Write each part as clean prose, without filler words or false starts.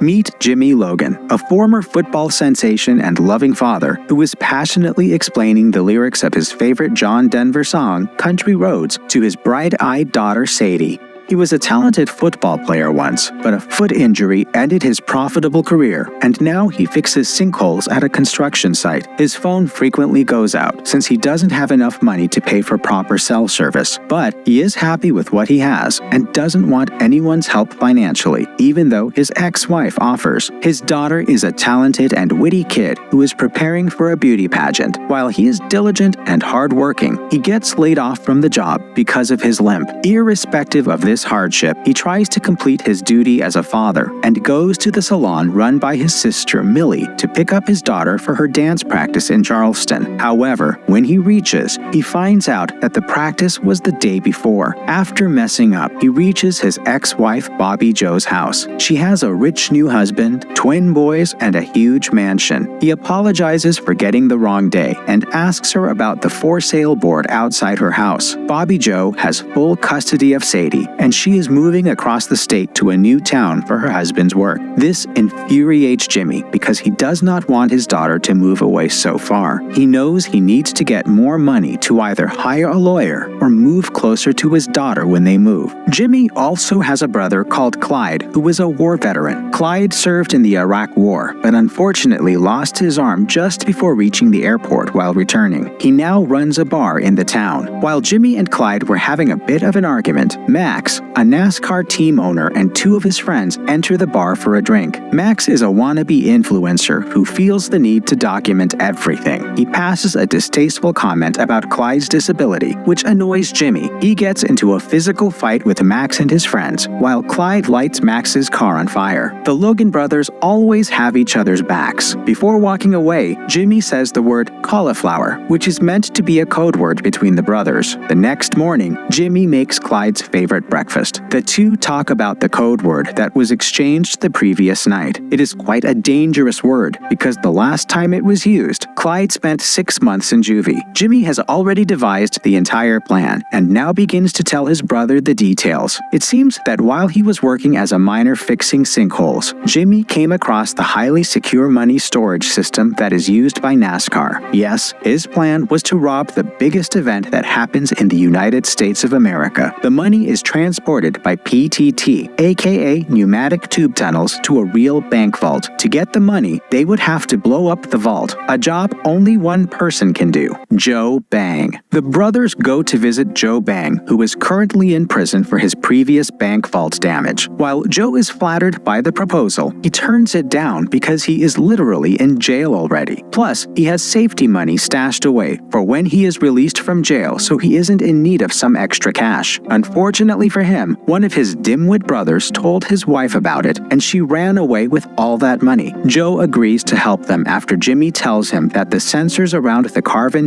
Meet Jimmy Logan, a former football sensation and loving father who is passionately explaining the lyrics of his favorite John Denver song, Country Roads, to his bright-eyed daughter Sadie. He was a talented football player once, but a foot injury ended his profitable career, and now he fixes sinkholes at a construction site. His phone frequently goes out since he doesn't have enough money to pay for proper cell service, but he is happy with what he has and doesn't want anyone's help financially, even though his ex-wife offers. His daughter is a talented and witty kid who is preparing for a beauty pageant. While he is diligent and hardworking, he gets laid off from the job because of his limp. Irrespective of this hardship, he tries to complete his duty as a father and goes to the salon run by his sister Millie to pick up his daughter for her dance practice in Charleston. However, when he reaches, he finds out that the practice was the day before. After messing up, he reaches his ex-wife Bobby Joe's house. She has a rich new husband, twin boys, and a huge mansion. He apologizes for getting the wrong day and asks her about the for sale board outside her house. Bobby Joe has full custody of Sadie, and she is moving across the state to a new town for her husband's work. This infuriates Jimmy because he does not want his daughter to move away so far. He knows he needs to get more money to either hire a lawyer or move closer to his daughter when they move. Jimmy also has a brother called Clyde, who is a war veteran. Clyde served in the Iraq War, but unfortunately lost his arm just before reaching the airport while returning. He now runs a bar in the town. While Jimmy and Clyde were having a bit of an argument, Max, a NASCAR team owner, and two of his friends enter the bar for a drink. Max is a wannabe influencer who feels the need to document everything. He passes a distasteful comment about Clyde's disability, which annoys Jimmy. He gets into a physical fight with Max and his friends, while Clyde lights Max's car on fire. The Logan brothers always have each other's backs. Before walking away, Jimmy says the word cauliflower, which is meant to be a code word between the brothers. The next morning, Jimmy makes Clyde's favorite breakfast. The two talk about the code word that was exchanged the previous night. It is quite a dangerous word because the last time it was used, Clyde spent 6 months in juvie. Jimmy has already devised the entire plan and now begins to tell his brother the details. It seems that while he was working as a miner fixing sinkholes, Jimmy came across the highly secure money storage system that is used by NASCAR. Yes, his plan was to rob the biggest event that happens in the United States of America. The money is transported by PTT, aka pneumatic tube tunnels, to a real bank vault. To get the money, they would have to blow up the vault, a job only one person can do: Joe Bang. The brothers go to visit Joe Bang, who is currently in prison for his previous bank vault damage. While Joe is flattered by the proposal, he turns it down because he is literally in jail already. Plus, he has safety money stashed away for when he is released from jail, so he isn't in need of some extra cash. Unfortunately for him, one of his dimwit brothers told his wife about it, and she ran away with all that money. Joe agrees to help them after Jimmy tells him that the sensors around the Carvin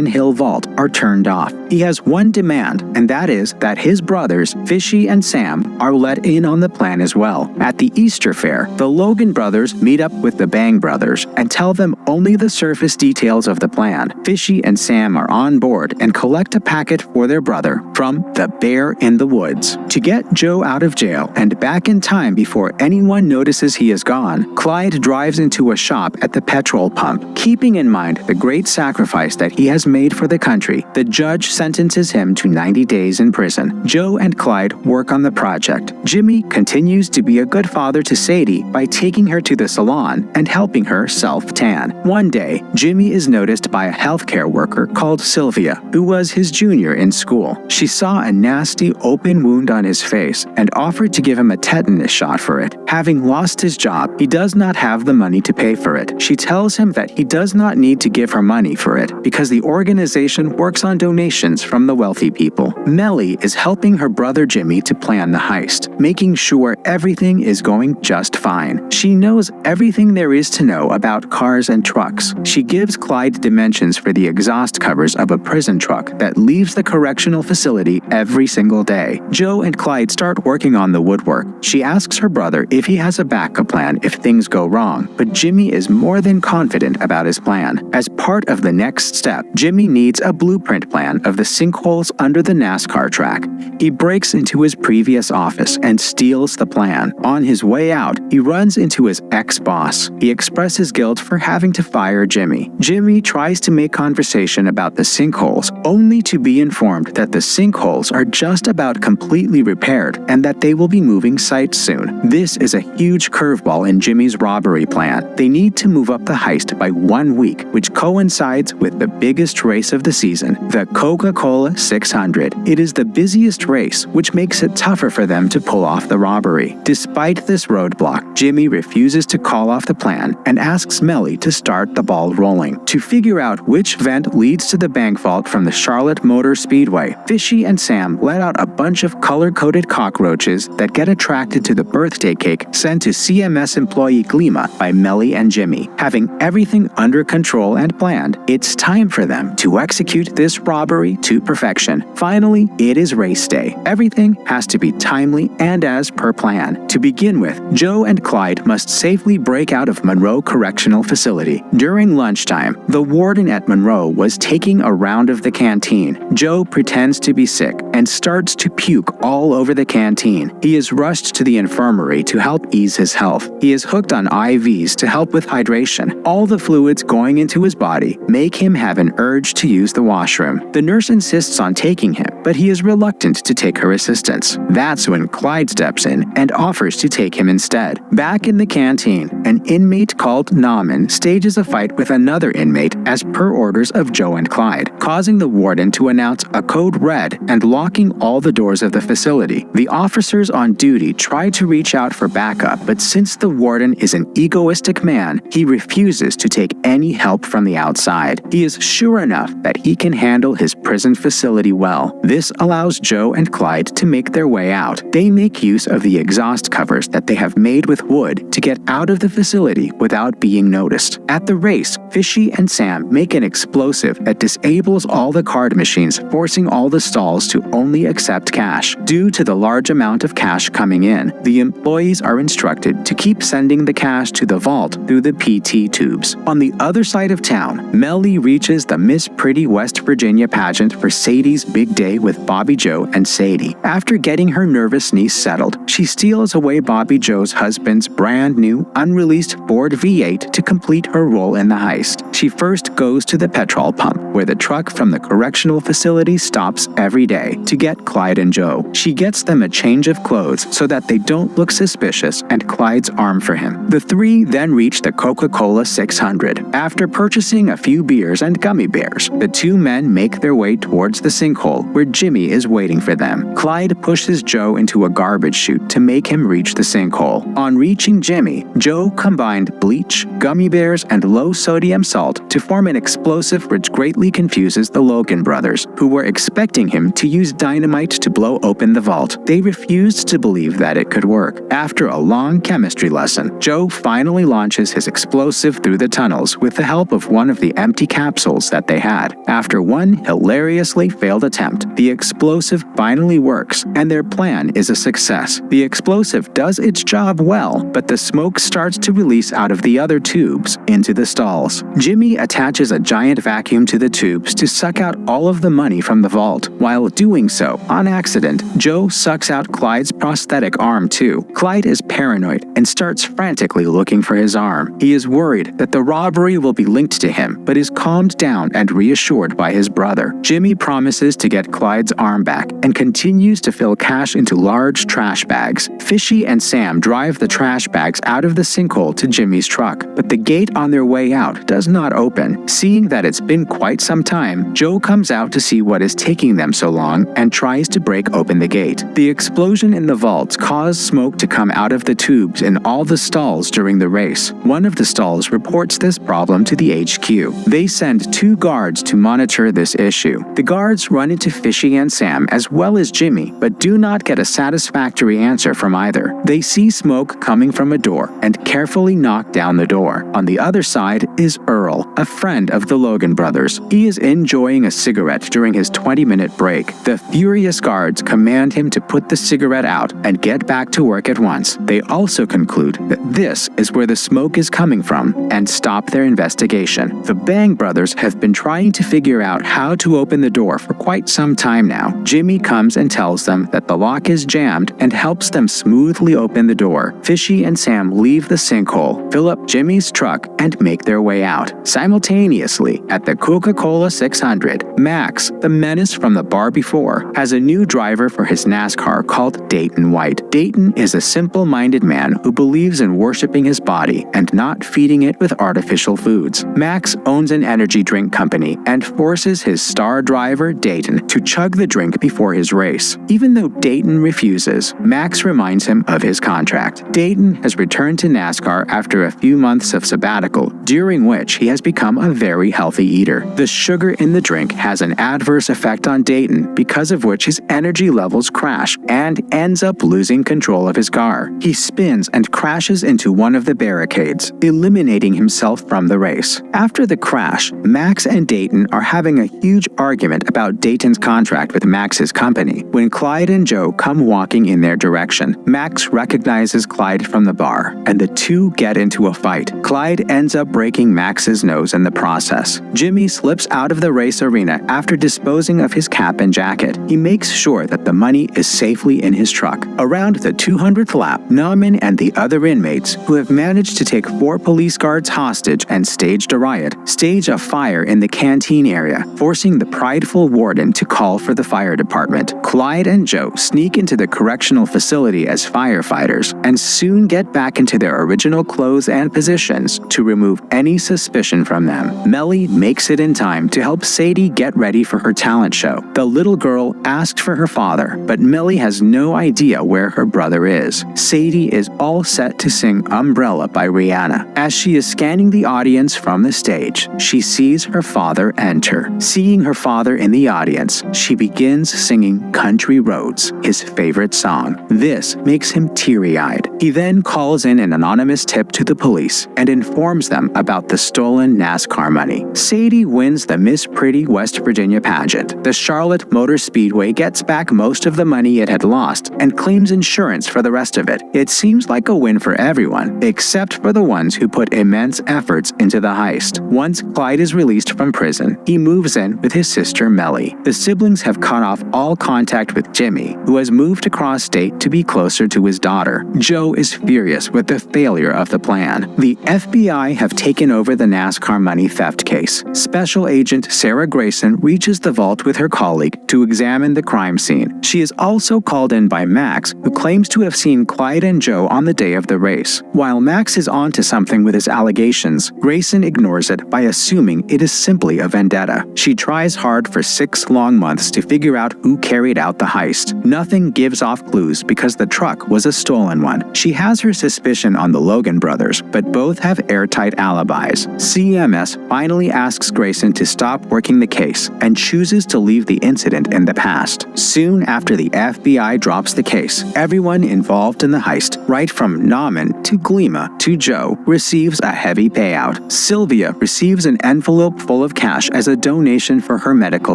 Hill vault are turned off. He has one demand, and that is that his brothers, Fishy and Sam, are let in on the plan as well. At the Easter fair, the Logan brothers meet up with the Bang brothers and tell them only the surface details of the plan. Fishy and Sam are on board and collect a packet for their brother from the Bear in the Woods. To get Joe out of jail and back in time before anyone notices he is gone, Clyde drives into a shop at the petrol pump. Keeping in mind the great sacrifice that he has made for the country, the judge sentences him to 90 days in prison. Joe and Clyde work on the project. Jimmy continues to be a good father to Sadie by taking her to the salon and helping her self-tan. One day, Jimmy is noticed by a healthcare worker called Sylvia, who was his junior in school. She saw a nasty open wound on his face and offered to give him a tetanus shot for it. Having lost his job, he does not have the money to pay for it. She tells him that he does not need to give her money for it because the organization works on donations from the wealthy people. Melly is helping her brother Jimmy to plan the heist, making sure everything is going just fine. She knows everything there is to know about cars and trucks. She gives Clyde dimensions for the exhaust covers of a prison truck that leaves the correctional facility every single day. Joe and Clyde start working on the woodwork. She asks her brother if he has a backup plan if things go wrong, but Jimmy is more than confident about his plan. As part of the next step, Jimmy needs a blueprint plan of the sinkholes under the NASCAR track. He breaks into his previous office and steals the plan. On his way out, he runs into his ex-boss. He expresses guilt for having to fire Jimmy. Jimmy tries to make conversation about the sinkholes, only to be informed that the sinkholes are just about completely repaired and that they will be moving sites soon. This is a huge curveball in Jimmy's robbery plan. They need to move up the heist by 1 week, which coincides with the biggest race of the season, the Coca-Cola 600. It is the busiest race, which makes it tougher for them to pull off the robbery. Despite this roadblock, Jimmy refuses to call off the plan and asks Melly to start the ball rolling. To figure out which vent leads to the bank vault from the Charlotte Motor Speedway, Fishy and Sam let out a bunch of color-coded cockroaches that get attracted to the birthday cake sent to CMS employee Glima by Melly and Jimmy. Having everything under control and planned, it's time for them to execute this robbery to perfection. Finally, it is race day. Everything has to be timely and as per plan. To begin with, Joe and Clyde must safely break out of Monroe Correctional Facility. During lunchtime, the warden at Monroe was taking a round of the canteen. Joe pretends to be sick and starts to puke all over the canteen. He is rushed to the infirmary to help ease his health. He is hooked on IVs to help with hydration. All the fluids going into his body make him have an urge to use the washroom. The nurse insists on taking him, but he is reluctant to take her assistance. That's when Clyde steps in and offers to take him instead. Back in the canteen, an inmate called Nauman stages a fight with another inmate as per orders of Joe and Clyde, causing the warden to announce a code red and locking all the doors of the facility. The officers on duty try to reach out for backup, but since the warden is an egoistic man, he refuses to take any help from the outside. He is sure enough that he can handle his prison facility well. This allows Joe and Clyde to make their way out. They make use of the exhaust covers that they have made with wood to get out of the facility without being noticed. At the race, Fishy and Sam make an explosive that disables all the card machines, forcing all the stalls to only accept cash. Due to the large amount of cash coming in, the employees are instructed to keep sending the cash to the vault through the PT tubes. On the other side of town, Melly reaches the Miss Pretty West Virginia pageant for Sadie's big day with Bobby Joe and Sadie. After getting her nervous niece settled, she steals away Bobby Joe's husband's brand new, unreleased Ford V8 to complete her role in the heist. She first goes to the petrol pump, where the truck from the correctional facility stops every day to get Clyde and Joe. She gets them a change of clothes so that they don't look suspicious and Clyde's arm for him. The three then reach the Coca-Cola 600. After purchasing a few beers and gummy bears, the two men make their way towards the sinkhole where Jimmy is waiting for them. Clyde pushes Joe into a garbage chute to make him reach the sinkhole. On reaching Jimmy, Joe combined bleach, gummy bears, and low-sodium salt to form an explosive which greatly confuses the Logan brothers, who were expecting him to use dynamite to blow open the vault. They refused to believe that it could work. After a long chemistry lesson, Joe finally launches his explosive through the tunnels with the help of one of the empty capsules that they had. After one hilariously failed attempt, the explosive finally works, and their plan is a success. The explosive does its job well, but the smoke starts to release out of the other tubes into the stalls. Jimmy attaches a giant vacuum to the tubes to suck out all of the money from the vault. While doing so, on accident, Joe sucks out Clyde's prosthetic arm too. Clyde is paranoid and starts frantically looking for his arm. He is worried that the robbery will be linked to him, but is calmed down and reassured by his brother. Jimmy promises to get Clyde's arm back and continues to fill cash into large trash bags. Fishy and Sam drive the trash bags out of the sinkhole to Jimmy's truck, but the gate on their way out does not open. Seeing that it's been quite some time, Joe comes out to see what is taking them so long and tries to break open the gate. The explosion in the vaults caused smoke to come out of the tubes in all the stalls during the race. One of the stalls reports this problem to the HQ. They send 2 guards to monitor this issue. The guards run into Fishy and Sam as well as Jimmy, but do not get a satisfactory answer from either. They see smoke coming from a door and carefully knock down the door. On the other side is Earl, a friend of the Logan brothers. He is enjoying a cigarette during his 20-minute break. The furious guards command him to put the cigarette out and get back to work at once. They They also conclude that this is where the smoke is coming from and stop their investigation. The Bang brothers have been trying to figure out how to open the door for quite some time now. Jimmy comes and tells them that the lock is jammed and helps them smoothly open the door. Fishy and Sam leave the sinkhole, fill up Jimmy's truck, and make their way out. Simultaneously, at the Coca-Cola 600, Max, the menace from the bar before, has a new driver for his NASCAR called Dayton White. Dayton is a simple-minded man who believes in worshiping his body and not feeding it with artificial foods. Max owns an energy drink company and forces his star driver, Dayton, to chug the drink before his race. Even though Dayton refuses, Max reminds him of his contract. Dayton has returned to NASCAR after a few months of sabbatical, during which he has become a very healthy eater. The sugar in the drink has an adverse effect on Dayton, because of which his energy levels crash and ends up losing control of his car. He spins and crashes into one of the barricades, eliminating himself from the race. After the crash, Max and Dayton are having a huge argument about Dayton's contract with Max's company when Clyde and Joe come walking in their direction. Max recognizes Clyde from the bar, and the two get into a fight. Clyde ends up breaking Max's nose in the process. Jimmy slips out of the race arena after disposing of his cap and jacket. He makes sure that the money is safely in his truck. Around the 200th lap, Nauman and the other inmates, who have managed to take 4 police guards hostage and staged a riot, stage a fire in the canteen area, forcing the prideful warden to call for the fire department. Clyde and Joe sneak into the correctional facility as firefighters and soon get back into their original clothes and positions to remove any suspicion from them. Melly makes it in time to help Sadie get ready for her talent show. The little girl asked for her father, but Melly has no idea where her brother is. Sadie is all set to sing Umbrella by Rihanna. As she is scanning the audience from the stage, she sees her father enter. Seeing her father in the audience, she begins singing Country Roads, his favorite song. This makes him teary-eyed. He then calls in an anonymous tip to the police and informs them about the stolen NASCAR money. Sadie wins the Miss Pretty West Virginia pageant. The Charlotte Motor Speedway gets back most of the money it had lost and claims insurance for the rest of it. It seems like a win for everyone, except for the ones who put immense efforts into the heist. Once Clyde is released from prison, he moves in with his sister Melly. The siblings have cut off all contact with Jimmy, who has moved across state to be closer to his daughter. Joe is furious with the failure of the plan. The FBI have taken over the NASCAR money theft case. Special Agent Sarah Grayson reaches the vault with her colleague to examine the crime scene. She is also called in by Max, who claims to have seen Clyde and Joe on the day of the race. While Max is onto something with his allegations, Grayson ignores it by assuming it is simply a vendetta. She tries hard for 6 long months to figure out who carried out the heist. Nothing gives off clues because the truck was a stolen one. She has her suspicion on the Logan brothers, but both have airtight alibis. CMS finally asks Grayson to stop working the case and chooses to leave the incident in the past. Soon after the FBI drops the case, everyone involved in the heist, right from Nauman to Glima to Joe, receives a heavy payout. Sylvia receives an envelope full of cash as a donation for her medical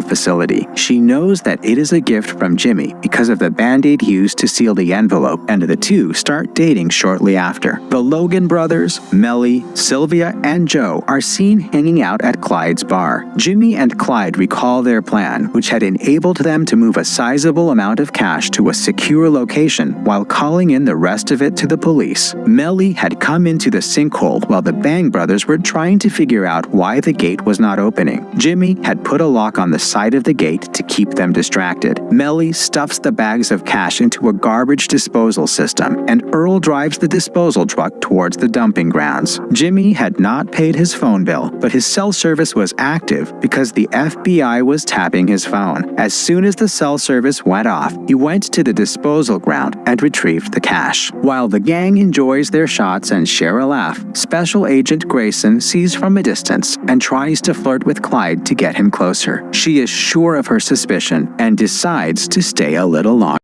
facility. She knows that it is a gift from Jimmy because of the band-aid used to seal the envelope, and the two start dating shortly after. The Logan brothers, Melly, Sylvia, and Joe are seen hanging out at Clyde's bar. Jimmy and Clyde recall their plan, which had enabled them to move a sizable amount of cash to a secure location while calling in the rest of it to the police. Melly had come into the sinkhole while the Bang brothers were trying to figure out why the gate was not opening. Jimmy had put a lock on the side of the gate to keep them distracted. Melly stuffs the bags of cash into a garbage disposal system, and Earl drives the disposal truck towards the dumping grounds. Jimmy had not paid his phone bill, but his cell service was active because the FBI was tapping his phone. As soon as the cell service went off, he went to the disposal ground and retrieved the cash. While the gang enjoys their shots and share a laugh, Special Agent Grayson sees from a distance and tries to flirt with Clyde to get him closer. She is sure of her suspicion and decides to stay a little longer.